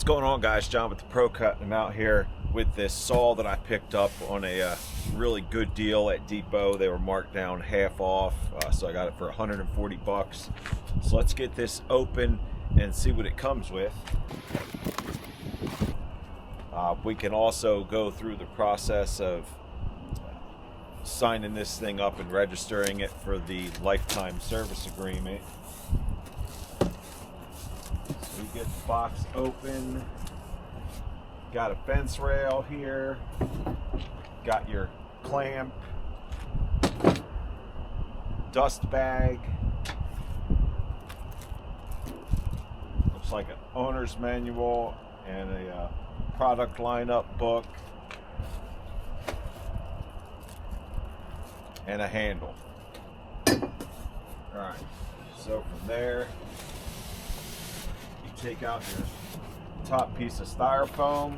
going on, guys? John with the ProCut. I'm out here with this saw that I picked up on a really good deal at Depot. They were marked down half off, so I got it for 140 bucks. So let's get this open and see what it comes with. We can also go through the process of signing this thing up and registering it for the lifetime service agreement. So you get the box open, got a fence rail here, got your clamp, dust bag, looks like an owner's manual and a product lineup book, and a handle. Alright, so from there, you take out your top piece of styrofoam,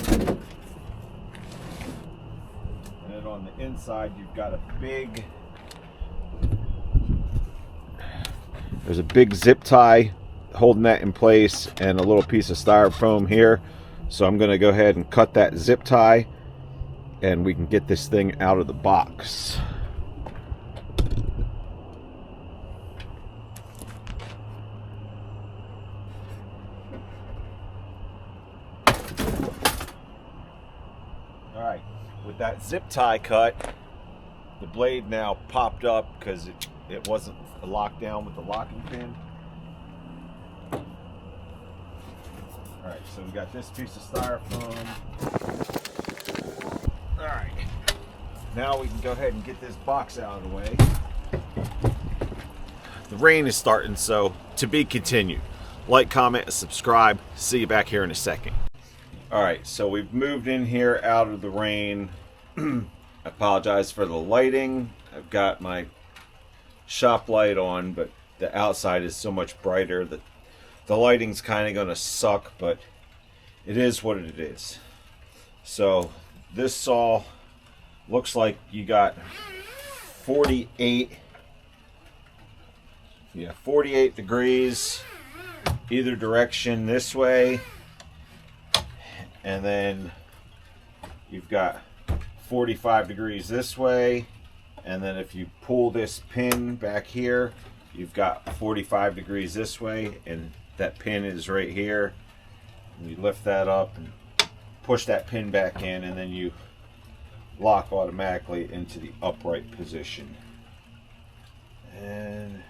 and then on the inside you've got a there's a big zip tie holding that in place and a little piece of styrofoam here. So I'm going to go ahead and cut that zip tie and we can get this thing out of the box. Alright, with that zip tie cut, the blade now popped up because it wasn't locked down with the locking pin. Alright, so we got this piece of styrofoam. Alright, now we can go ahead and get this box out of the way. The rain is starting, so to be continued. Like, comment, and subscribe. See you back here in a second. Alright, so we've moved in here out of the rain. I apologize for the lighting. I've got my shop light on, but the outside is so much brighter that the lighting's kind of going to suck, but it is what it is. So this saw looks like you got 48 degrees either direction this way, and then you've got 45 degrees this way, and then if you pull this pin back here, you've got 45 degrees this way, and that pin is right here. And you lift that up and push that pin back in, and then you lock automatically into the upright position. And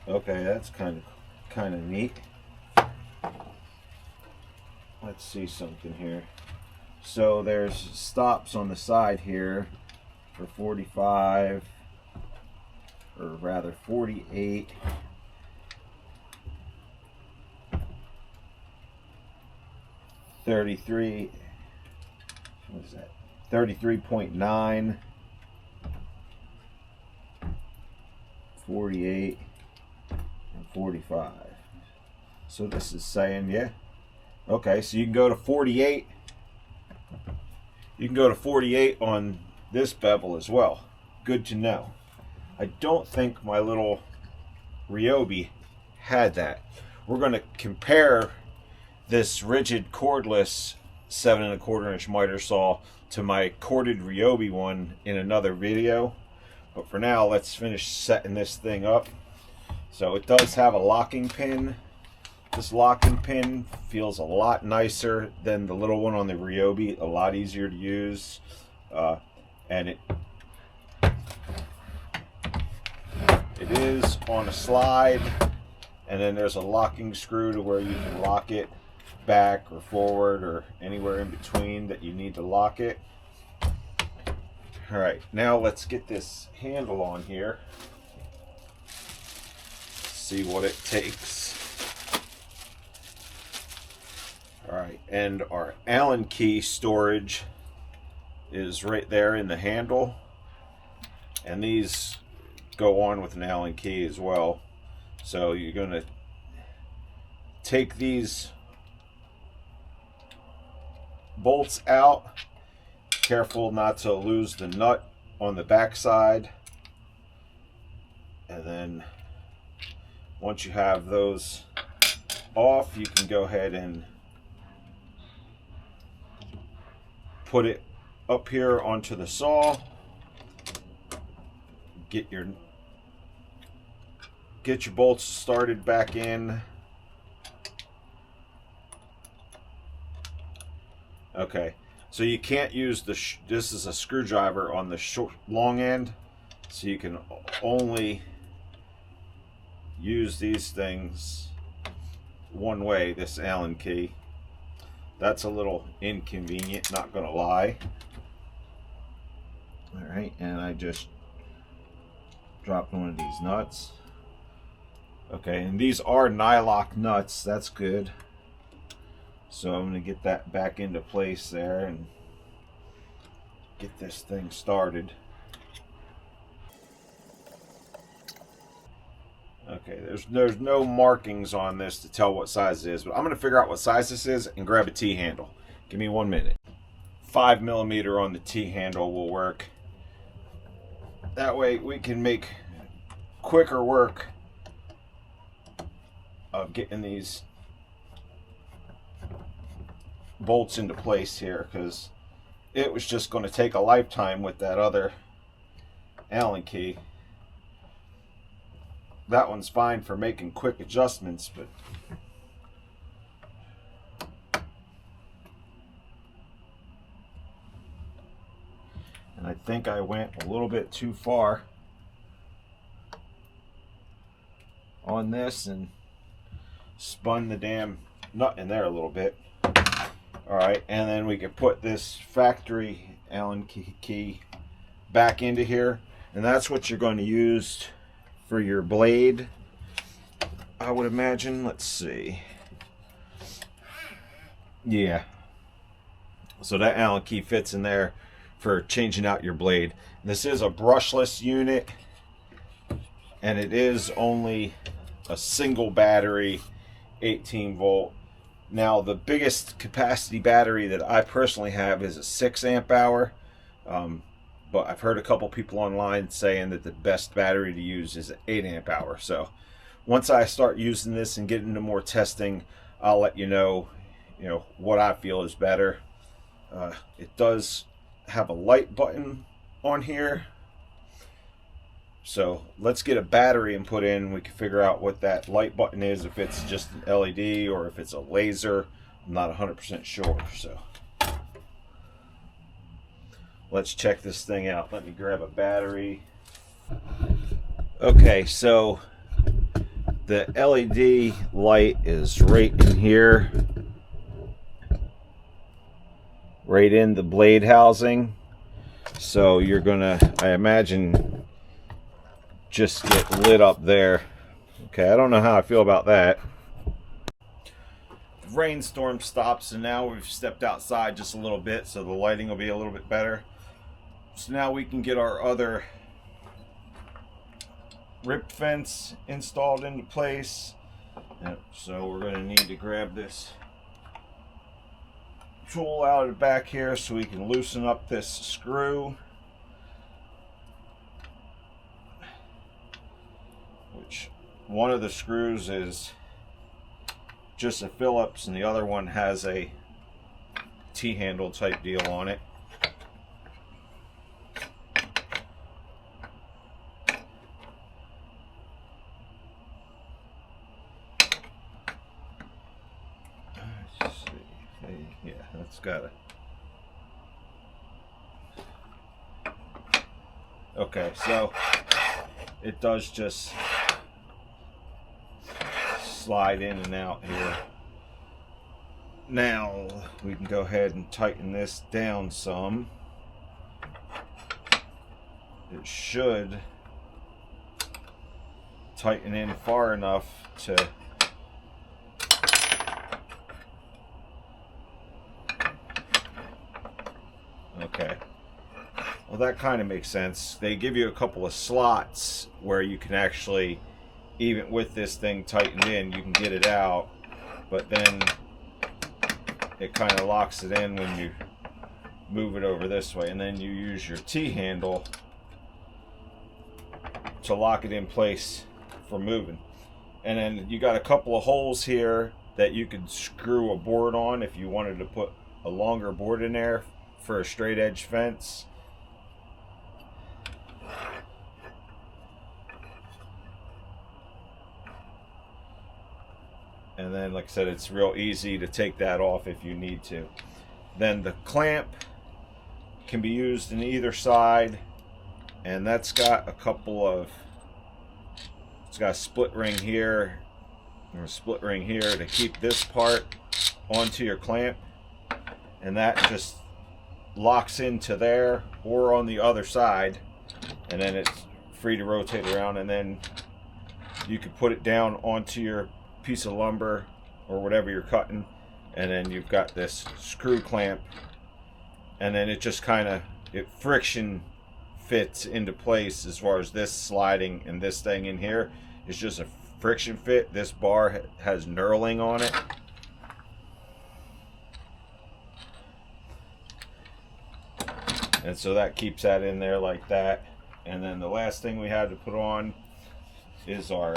okay, that's kind of neat. Let's see something here. So there's stops on the side here for 45, or rather 48, 33, what is that, 33.9, 48, and 45. So this is saying, yeah, okay, so you can go to 48. You can go to 48 on this bevel as well. Good to know. I don't think my little Ryobi had that. We're going to compare this Ridgid cordless 7 1/4 inch miter saw to my corded Ryobi one in another video. But for now, let's finish setting this thing up. So it does have a locking pin. This locking pin feels a lot nicer than the little one on the Ryobi, a lot easier to use, and it is on a slide, and then there's a locking screw to where you can lock it back or forward or anywhere in between that you need to lock it. Alright, now let's get this handle on here, see what it takes. Alright, and our Allen key storage is right there in the handle, and these go on with an Allen key as well. So you're going to take these bolts out, careful not to lose the nut on the back side, and then Once you have those off, you can go ahead and put it up here onto the saw. Get your bolts started back in. Okay, so you can't use this is a screwdriver on the long end, so you can only use these things one way, this Allen key. That's a little inconvenient, not gonna lie. All right, and I just dropped one of these nuts. Okay, and these are nylock nuts, that's good. So I'm gonna get that back into place there and get this thing started. Okay, there's no markings on this to tell what size it is, but I'm gonna figure out what size this is and grab a T-handle. Give me 1 minute. 5mm on the T-handle will work. That way we can make quicker work of getting these bolts into place here, because it was just going to take a lifetime with that other Allen key. That one's fine for making quick adjustments, but and I think I went a little bit too far on this and spun the damn nut in there a little bit. All right, and then we can put this factory Allen key back into here, and that's what you're going to use for your blade, I would imagine. Let's see. Yeah. So that Allen key fits in there for changing out your blade. This is a brushless unit, and it is only a single battery, 18 volt. Now the biggest capacity battery that I personally have is a 6 amp hour, but I've heard a couple people online saying that the best battery to use is an 8 amp hour. So once I start using this and get into more testing, I'll let you know what I feel is better. It does have a light button on here, so let's get a battery and put in. We can figure out what that light button is, if it's just an LED or if it's a laser. I'm not 100% sure, so let's check this thing out. Let me grab a battery. Okay, so the LED light is right in here, right in the blade housing. So you're gonna, I imagine, just get lit up there. Okay, I don't know how I feel about that. The rainstorm stops, and now we've stepped outside just a little bit, so the lighting will be a little bit better. So now we can get our other rip fence installed into place. So we're going to need to grab this tool out of the back here so we can loosen up this screw, which one of the screws is just a Phillips and the other one has a T-handle type deal on it. Let's see. Yeah, that's got it. Okay, so it does just slide in and out here. Now we can go ahead and tighten this down some. It should tighten in far enough to okay. Well, that kind of makes sense. They give you a couple of slots where you can actually, even with this thing tightened in, you can get it out, but then it kind of locks it in when you move it over this way, and then you use your T-handle to lock it in place for moving. And then you got a couple of holes here that you could screw a board on if you wanted to put a longer board in there for a straight edge fence. And then, like I said, it's real easy to take that off if you need to. Then the clamp can be used in either side, and that's got a couple of, it's got a split ring here or a split ring here to keep this part onto your clamp, and that just locks into there or on the other side, and then it's free to rotate around, and then you could put it down onto your piece of lumber or whatever you're cutting, and then you've got this screw clamp, and then it just kind of, it friction fits into place. As far as this sliding and this thing in here is just a friction fit. This bar has knurling on it, and so that keeps that in there like that. And then the last thing we had to put on is our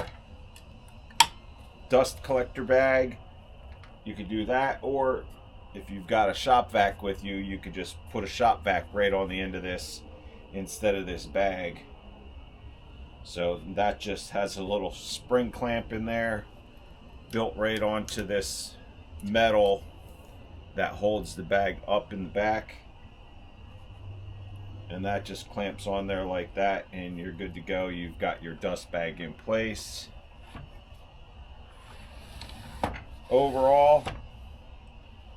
dust collector bag. You could do that, or if you've got a shop vac with you, you could just put a shop vac right on the end of this instead of this bag. So that just has a little spring clamp in there built right onto this metal that holds the bag up in the back, and that just clamps on there like that, and you're good to go. You've got your dust bag in place. Overall,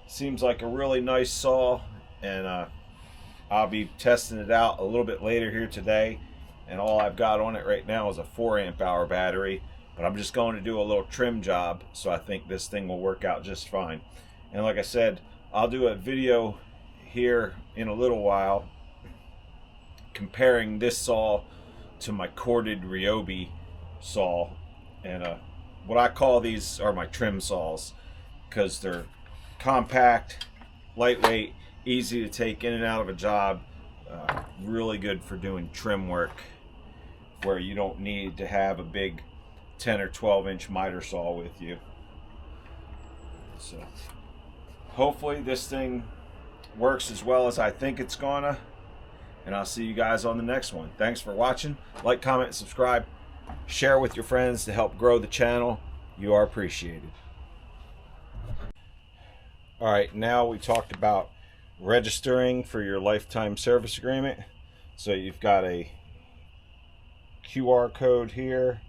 seems like a really nice saw, and I'll be testing it out a little bit later here today, and all I've got on it right now is a 4 amp-hour battery, but I'm just going to do a little trim job, so I think this thing will work out just fine. And like I said, I'll do a video here in a little while comparing this saw to my corded Ryobi saw, and what I call these are my trim saws, because they're compact, lightweight, easy to take in and out of a job, really good for doing trim work where you don't need to have a big 10 or 12 inch miter saw with you. So hopefully this thing works as well as I think it's gonna, and I'll see you guys on the next one. Thanks for watching. Like, comment, and subscribe. Share with your friends to help grow the channel. You are appreciated. All right, now we talked about registering for your lifetime service agreement. So you've got a QR code here,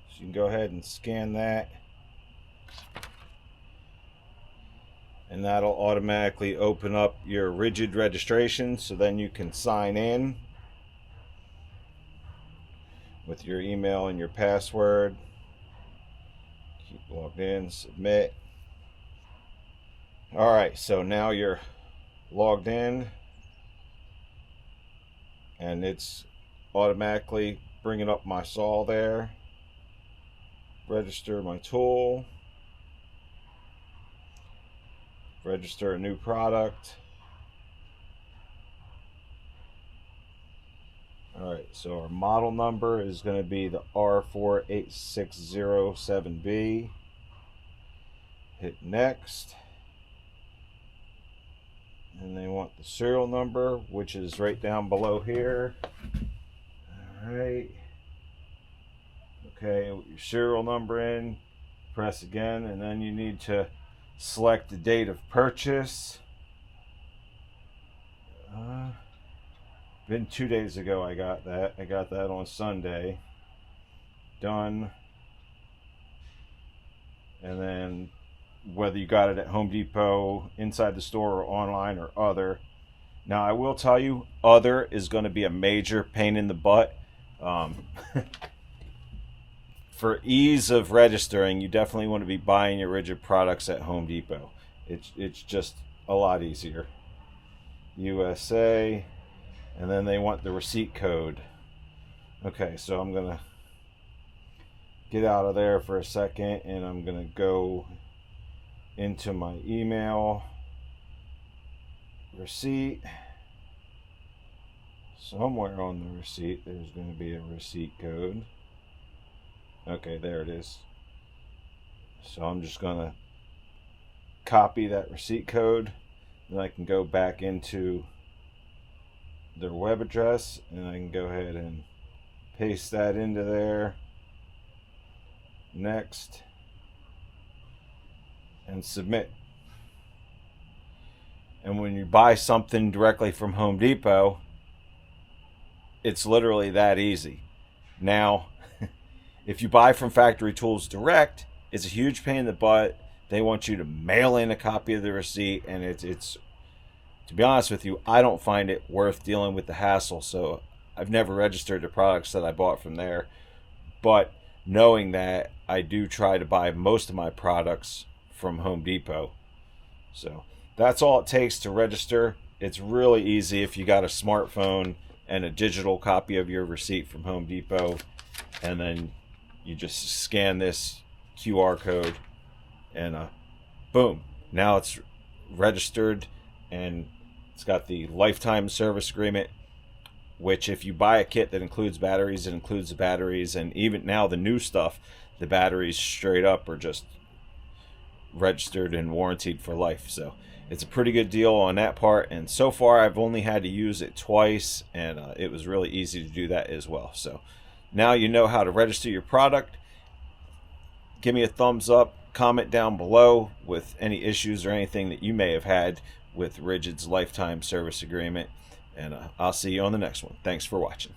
so you can go ahead and scan that, and that'll automatically open up your Ridgid registration, so then you can sign in with your email and your password. Keep logged in, submit. All right, so now you're logged in, and it's automatically bringing up my saw there. Register my tool. Register a new product. All right, so our model number is going to be the R48607B. Hit next. And they want the serial number, which is right down below here. All right. Okay, with your serial number in, press again, and then you need to select the date of purchase. Been 2 days ago I got that. I got that on Sunday. Done. And then whether you got it at Home Depot, inside the store, or online, or other. Now I will tell you, other is going to be a major pain in the butt. For ease of registering, you definitely want to be buying your Ridgid products at Home Depot. It's just a lot easier. USA, and then they want the receipt code. Okay, so I'm gonna get out of there for a second, and I'm gonna go into my email. Receipt. Somewhere on the receipt there's going to be a receipt code. Okay, there it is. So I'm just gonna copy that receipt code, then I can go back into their web address and I can go ahead and paste that into there. Next, and submit. And when you buy something directly from Home Depot, it's literally that easy. Now, if you buy from Factory Tools direct, it's a huge pain in the butt. They want you to mail in a copy of the receipt, and it's to be honest with you, I don't find it worth dealing with the hassle. So I've never registered the products that I bought from there. But knowing that, I do try to buy most of my products from Home Depot. So that's all it takes to register. It's really easy if you got a smartphone and a digital copy of your receipt from Home Depot, and then you just scan this QR code and boom, now it's registered, and it's got the lifetime service agreement, which if you buy a kit that includes batteries, it includes the batteries, and even now the new stuff, the batteries straight up are just registered and warranted for life. So it's a pretty good deal on that part, and so far I've only had to use it twice, and it was really easy to do that as well. So now you know how to register your product. Give me a thumbs up, comment down below with any issues or anything that you may have had with Ridgid's lifetime service agreement, and I'll see you on the next one. Thanks for watching.